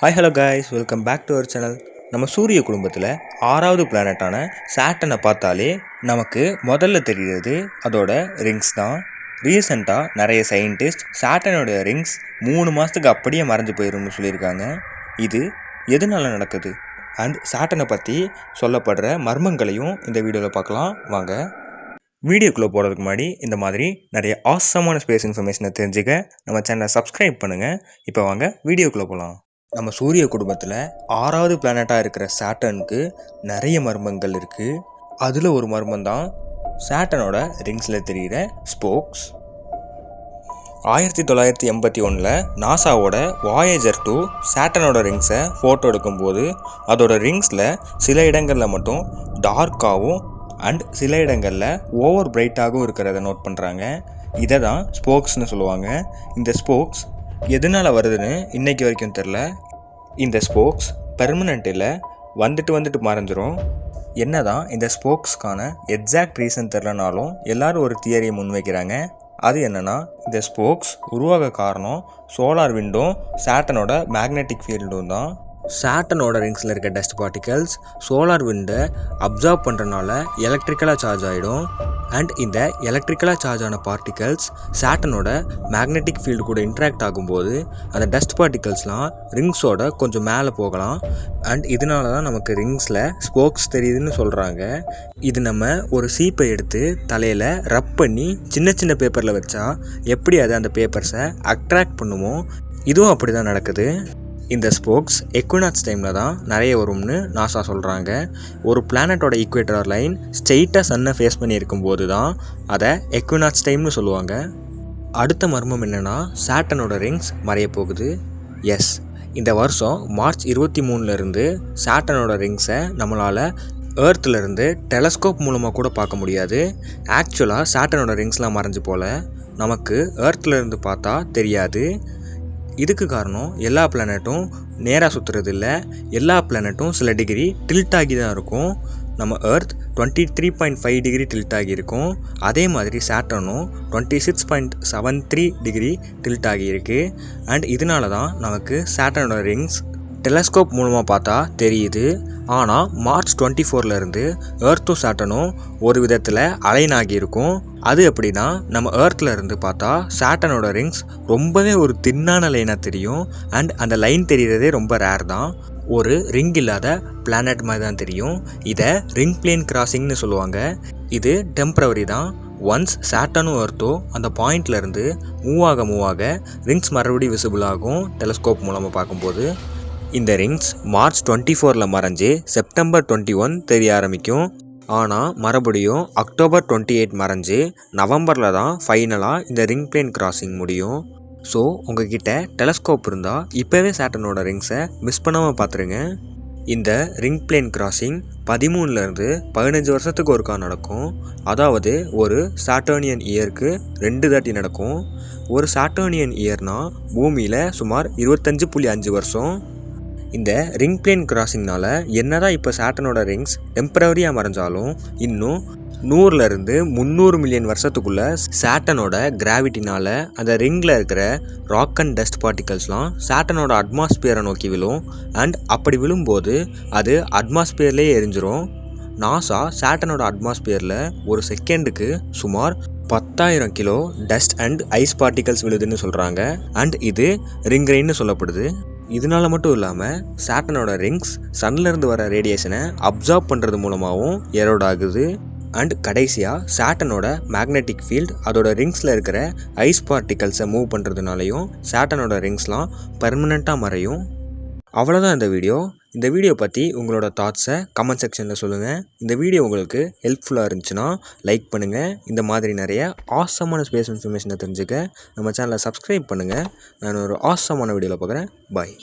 Hi hello guys, welcome back to our channel. நம்ம சூரிய குடும்பத்தில் 6வது பிளானட்டான சாட்டனை பார்த்தாலே நமக்கு முதல்ல தெரிகிறது அதோட ரிங்ஸ் தான். ரீசெண்டாக நிறைய சயின்டிஸ்ட் சாட்டனோட ரிங்ஸ் 3 மாதத்துக்கு அப்படியே மறைஞ்சு போயிரும்னு சொல்லியிருக்காங்க. இது எதனால நடக்குது அண்ட் சாட்டனை பற்றி சொல்லப்படுற மர்மங்களையும் இந்த வீடியோவில் பார்க்கலாம் வாங்க. வீடியோக்குள்ளே போகிறதுக்கு முன்னாடி இந்த மாதிரி நிறைய ஆசமான ஸ்பேஸ் இன்ஃபர்மேஷனை தெரிஞ்சுக்க நம்ம சேனலை சப்ஸ்கிரைப் பண்ணுங்கள். இப்போ வாங்க வீடியோக்குள்ளே போகலாம். நம்ம சூரிய குடும்பத்தில் 6வது பிளானட்டாக இருக்கிற சாட்டனுக்கு நிறைய மர்மங்கள் இருக்குது. அதில் ஒரு மர்மம் தான் சாட்டனோட ரிங்ஸில் தெரிகிற ஸ்போக்ஸ். 1981 நாசாவோட வாயேஜர் 2 சாட்டனோட ரிங்ஸை ஃபோட்டோ எடுக்கும்போது அதோட ரிங்ஸில் சில இடங்களில் மட்டும் டார்க்காகவும் அண்ட் சில இடங்களில் ஓவர் பிரைட்டாகவும் இருக்கிறத நோட் பண்ணுறாங்க. இதை தான் ஸ்போக்ஸ்னு சொல்லுவாங்க. இந்த ஸ்போக்ஸ் எதனால் வருதுன்னு இன்றைக்கி வரைக்கும் தெரில. இந்த ஸ்போக்ஸ் பெர்மனண்ட் இல்லை, வந்துட்டு மறைஞ்சிரும். என்ன தான் இந்த ஸ்போக்ஸ்க்கான எக்ஸாக்ட் ரீசன் தெரிலனாலும் எல்லோரும் ஒரு தியரியை முன்வைக்கிறாங்க. அது என்னென்னா, இந்த ஸ்போக்ஸ் உருவாக காரணம் சோலார் விண்டும் சாட்டனோட மேக்னெட்டிக் ஃபீல்டும் தான். சாட்டனோட ரிங்ஸில் இருக்க டஸ்ட் பார்ட்டிகல்ஸ் சோலார் விண்டை அப்சார்ப் பண்ணுறனால எலக்ட்ரிக்கலாக சார்ஜ் ஆகிடும். அண்ட் இந்த எலக்ட்ரிக்கலாக சார்ஜ் ஆன பார்ட்டிகல்ஸ் சாட்டனோட மேக்னெட்டிக் ஃபீல்டு கூட இன்ட்ராக்ட் ஆகும்போது அந்த டஸ்ட் பார்ட்டிகல்ஸ்லாம் ரிங்ஸோட கொஞ்சம் மேலே போகலாம். அண்ட் இதனால தான் நமக்கு ரிங்ஸில் ஸ்போக்ஸ் தெரியுதுன்னு சொல்கிறாங்க. இது நம்ம ஒரு சீப்பை எடுத்து தலையில் ரப் பண்ணி சின்ன பேப்பரில் வச்சா எப்படி அது அந்த பேப்பர்ஸை அட்ராக்ட் பண்ணுமோ, இதுவும் அப்படி தான் நடக்குது. இந்த ஸ்போக்ஸ் எக்வினாட்ஸ் டைமில் தான் நிறைய வரும்னு நாசா சொல்கிறாங்க. ஒரு பிளானட்டோட ஈக்குவேட்டர் லைன் ஸ்ட்ரெயிட்டாக சன்னை ஃபேஸ் பண்ணி இருக்கும்போது தான் அதை எக்வினாட்ஸ் டைம்னு சொல்லுவாங்க. அடுத்த மர்மம் என்னென்னா, சாட்டனோட ரிங்ஸ் மறைய போகுது. எஸ், இந்த வருஷம் மார்ச் 23 சாட்டனோட ரிங்ஸை நம்மளால் ஏர்த்துலேருந்து டெலஸ்கோப் மூலமாக கூட பார்க்க முடியாது. ஆக்சுவலாக சாட்டனோட ரிங்ஸ்லாம் மறைஞ்சு போல் நமக்கு ஏர்த்துலேருந்து பார்த்தா தெரியாது. இதுக்கு காரணம் எல்லா பிளானட்டும் நேராக சுற்றுறது இல்லை, எல்லா பிளானட்டும் சில டிகிரி டில்ட் ஆகி தான் இருக்கும். நம்ம எர்த் 23.5 டிகிரி டில்ட் ஆகியிருக்கும். அதே மாதிரி சாட்டனும் 26.73 டிகிரி டில்ட் ஆகியிருக்கு. அண்ட் இதனால தான் நமக்கு சாட்டனோட ரிங்ஸ் டெலஸ்கோப் மூலமாக பார்த்தா தெரியுது. ஆனால் மார்ச் 24 எர்த்தும் சாட்டனும் ஒரு விதத்தில் அலைன் ஆகியிருக்கும். அது எப்படின்னா, நம்ம ஏர்த்தில் இருந்து பார்த்தா சாட்டனோட ரிங்ஸ் ரொம்பவே ஒரு தின்னான லைனாக தெரியும். அண்ட் அந்த லைன் தெரிகிறதே ரொம்ப ரேர் தான். ஒரு ரிங் இல்லாத பிளானட் மாதிரி தான் தெரியும். இதை ரிங் பிளேன் கிராசிங்னு சொல்லுவாங்க. இது டெம்பரவரி தான். ஒன்ஸ் சாட்டனும் எர்த்தோ அந்த பாயிண்ட்லேருந்து மூவ் ஆக ரிங்ஸ் மறுபடியும் விசிபிள் ஆகும் டெலஸ்கோப் மூலமாக பார்க்கும்போது. இந்த ரிங்ஸ் மார்ச் 24 மறைஞ்சு செப்டம்பர் 21 தெரிய ஆரம்பிக்கும். ஆனால் மறுபடியும் அக்டோபர் 28 மறைஞ்சு நவம்பரில் தான் ஃபைனலாக இந்த ரிங் பிளேன் கிராசிங் முடியும். ஸோ உங்ககிட்ட டெலஸ்கோப் இருந்தால் இப்போவே சாட்டனோட ரிங்ஸை மிஸ் பண்ணாமல் பார்த்துருங்க. இந்த ரிங் பிளேன் கிராசிங் 13 15 வருஷத்துக்கு ஒருக்கா நடக்கும். அதாவது ஒரு சாட்டர்னியன் இயருக்கு 2 தாட்டி நடக்கும். ஒரு சாட்டர்னியன் இயர்னால் பூமியில் சுமார் 25.5 வருஷம். இந்த ரிங் பிளேன் கிராசிங்னால் என்னதான் இப்போ சாட்டனோட ரிங்ஸ் டெம்பரவரியாக மறைஞ்சாலும் இன்னும் 100 300 மில்லியன் வருஷத்துக்குள்ளே சாட்டனோட கிராவிட்டினால் அந்த ரிங்கில் இருக்கிற ராக் அண்ட் டஸ்ட் பார்ட்டிகல்ஸ்லாம் சாட்டனோட அட்மாஸ்பியரை நோக்கி விழும். அண்ட் அப்படி விழும்போது அது அட்மாஸ்பியர்லேயே எரிஞ்சிரும். நாசா சாட்டனோட அட்மாஸ்பியரில் ஒரு செகண்டுக்கு சுமார் 10,000 kilo dust and ice particles விழுதுன்னு சொல்கிறாங்க. அண்ட் இது ரிங் ரெயின்னு சொல்லப்படுது. இதனால மட்டும் இல்லாமல் சாட்டனோட ரிங்ஸ் சன்லேருந்து வர ரேடியேஷனை அப்சார்ப் பண்ணுறது மூலமாகவும் எரோட் ஆகுது. அண்ட் கடைசியாக சாட்டனோட மேக்னெட்டிக் ஃபீல்டு அதோட ரிங்ஸில் இருக்கிற ஐஸ் பார்ட்டிகல்ஸை மூவ் பண்ணுறதுனாலையும் சாட்டனோட ரிங்ஸ்லாம் பெர்மனெண்ட்டாக மறையும். அவ்வளோதான் இந்த வீடியோ. இந்த வீடியோ பற்றி உங்களோட தாட்ஸை கமெண்ட் செக்ஷனில் சொல்லுங்கள். இந்த வீடியோ உங்களுக்கு ஹெல்ப்ஃபுல்லாக இருந்துச்சுன்னா லைக் பண்ணுங்கள். இந்த மாதிரி நிறைய ஆசமான ஸ்பேஸ் இன்ஃபர்மேஷனை தெரிஞ்சுக்க நம்ம சேனலை சப்ஸ்கிரைப் பண்ணுங்கள். நான் ஒரு ஆசமான வீடியோவில் பார்க்குறேன். பாய்.